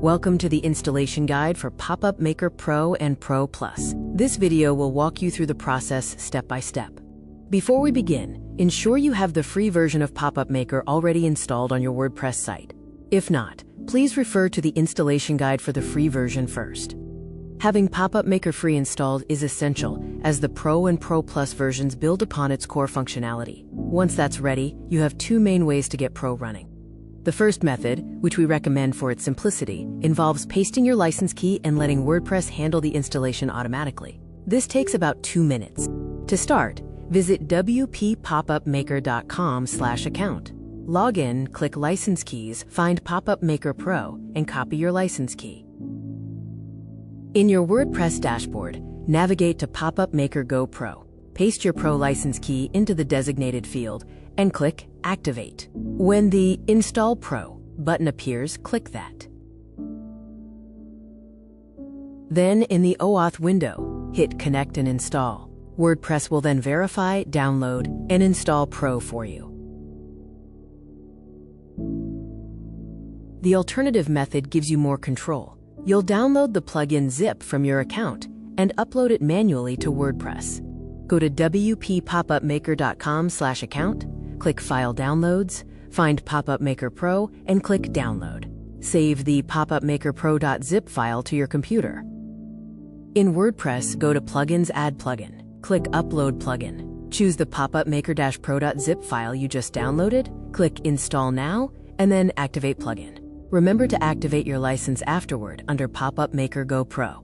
Welcome to the installation guide for Popup Maker Pro and Pro Plus. This video will walk you through the process step by step. Before we begin, ensure you have the free version of Popup Maker already installed on your WordPress site. If not, please refer to the installation guide for the free version first. Having Popup Maker free installed is essential, as the Pro and Pro Plus versions build upon its core functionality. Once that's ready, you have two main ways to get Pro running. The first method, which we recommend for its simplicity, involves pasting your license key and letting WordPress handle the installation automatically. This takes about 2 minutes. To start, visit wppopupmaker.com/account. Log in, click License Keys, find Popup Maker Pro, and copy your license key. In your WordPress dashboard, navigate to Popup Maker Go Pro. Paste your Pro license key into the designated field and click Activate. When the Install Pro button appears, click that. Then in the OAuth window, hit Connect and Install. WordPress will then verify, download, and install Pro for you. The alternative method gives you more control. You'll download the plugin zip from your account and upload it manually to WordPress. Go to wppopupmaker.com/account, click File Downloads, find Popup Maker Pro, and click Download. Save the popupmakerpro.zip file to your computer. In WordPress, go to Plugins, Add Plugin. Click Upload Plugin. Choose the Popup Maker-pro.zip file you just downloaded, click Install Now, and then Activate Plugin. Remember to activate your license afterward under Popup Maker Go Pro.